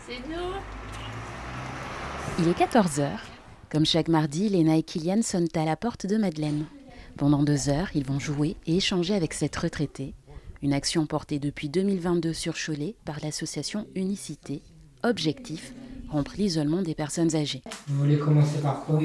C'est nous. Il est 14 heures. Comme chaque mardi, Léna et Kylian sonnent à la porte de Madeleine. Pendant 2 heures, ils vont jouer et échanger avec cette retraitée. Une action portée depuis 2022 sur Cholet par l'association Unicité. Objectif, rompre l'isolement des personnes âgées. Vous voulez commencer par quoi?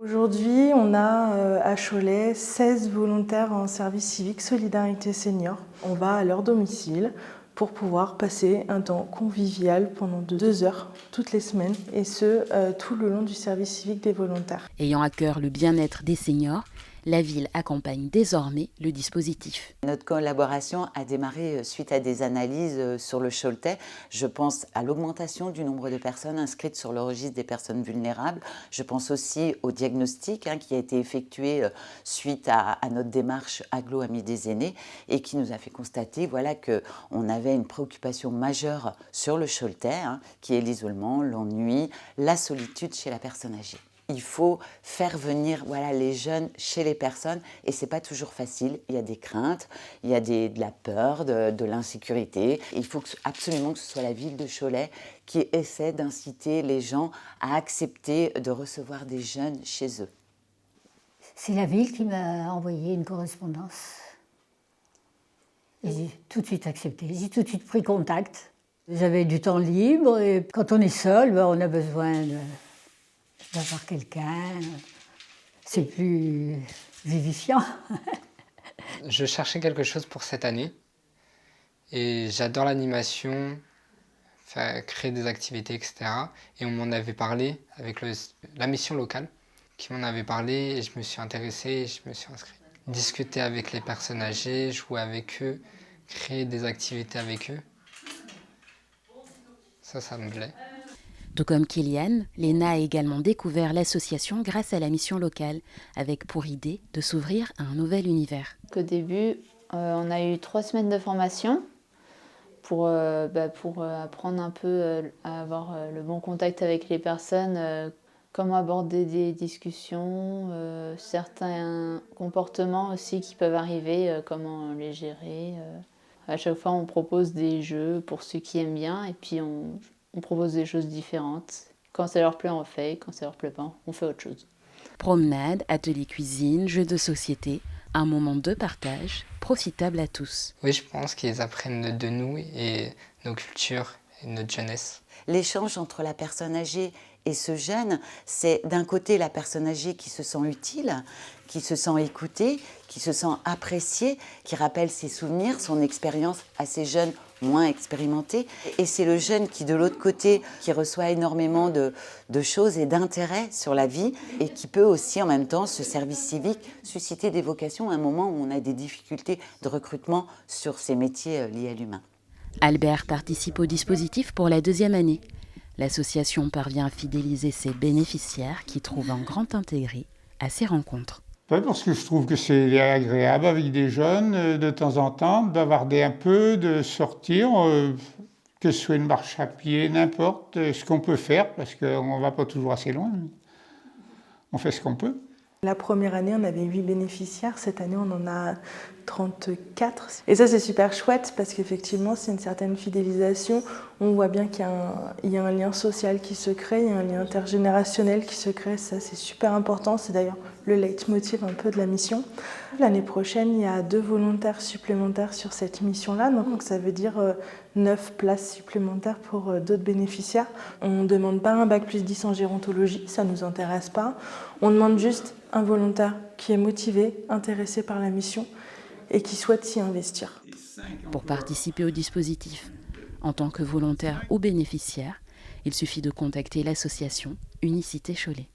Aujourd'hui, on a à Cholet 16 volontaires en service civique Solidarité Senior. On va à leur domicile pour pouvoir passer un temps convivial pendant 2 heures toutes les semaines, et ce, tout le long du service civique des volontaires. Ayant à cœur le bien-être des seniors, la ville accompagne désormais le dispositif. Notre collaboration a démarré suite à des analyses sur le Choletais. Je pense à l'augmentation du nombre de personnes inscrites sur le registre des personnes vulnérables. Je pense aussi au diagnostic qui a été effectué suite à notre démarche Agglo-Amis des aînés et qui nous a fait constater qu'on avait une préoccupation majeure sur le Choletais, qui est l'isolement, l'ennui, la solitude chez la personne âgée. Il faut faire venir les jeunes chez les personnes et c'est pas toujours facile. Il y a des craintes, il y a de la peur, de l'insécurité. Il faut absolument que ce soit la ville de Cholet qui essaie d'inciter les gens à accepter de recevoir des jeunes chez eux. C'est la ville qui m'a envoyé une correspondance. Et j'ai tout de suite accepté, j'ai tout de suite pris contact. J'avais du temps libre et quand on est seul, on a besoin d'avoir quelqu'un, c'est plus vivifiant. Je cherchais quelque chose pour cette année et j'adore l'animation, créer des activités, etc. Et on m'en avait parlé avec la mission locale qui m'en avait parlé et je me suis intéressé et je me suis inscrit. Discuter avec les personnes âgées, jouer avec eux, créer des activités avec eux, ça me plaît. Tout comme Kylian, Léna a également découvert l'association grâce à la mission locale, avec pour idée de s'ouvrir à un nouvel univers. Au début, on a eu 3 semaines de formation pour apprendre un peu à avoir le bon contact avec les personnes, comment aborder des discussions, certains comportements aussi qui peuvent arriver, comment les gérer. À chaque fois, on propose des jeux pour ceux qui aiment bien et puis on propose des choses différentes. Quand ça leur plaît, on fait. Quand ça leur plaît pas, on fait autre chose. Promenade, atelier cuisine, jeux de société, un moment de partage profitable à tous. Oui, je pense qu'ils apprennent de nous et nos cultures et notre jeunesse. L'échange entre la personne âgée et ce jeune, c'est d'un côté la personne âgée qui se sent utile, qui se sent écoutée, qui se sent appréciée, qui rappelle ses souvenirs, son expérience à ces jeunes moins expérimentés. Et c'est le jeune qui, de l'autre côté, qui reçoit énormément de choses et d'intérêt sur la vie et qui peut aussi, en même temps, ce service civique, susciter des vocations à un moment où on a des difficultés de recrutement sur ces métiers liés à l'humain. Albert participe au dispositif pour la 2e année. L'association parvient à fidéliser ses bénéficiaires qui trouvent un grand intérêt à ces rencontres. Parce que je trouve que c'est agréable avec des jeunes de temps en temps, bavarder un peu, de sortir, que ce soit une marche à pied, n'importe ce qu'on peut faire, parce qu'on ne va pas toujours assez loin. On fait ce qu'on peut. La première année, on avait 8 bénéficiaires. Cette année, on en a 34. Et ça, c'est super chouette parce qu'effectivement, c'est une certaine fidélisation. On voit bien qu'il y a un lien social qui se crée, il y a un lien intergénérationnel qui se crée. Ça, c'est super important. C'est d'ailleurs le leitmotiv un peu de la mission. L'année prochaine, il y a 2 volontaires supplémentaires sur cette mission-là. Donc ça veut dire 9 places supplémentaires pour d'autres bénéficiaires. On ne demande pas un bac+10 en gérontologie, ça ne nous intéresse pas. On demande juste un volontaire qui est motivé, intéressé par la mission et qui souhaite s'y investir. Pour participer au dispositif, en tant que volontaire ou bénéficiaire, il suffit de contacter l'association Unicité Cholet.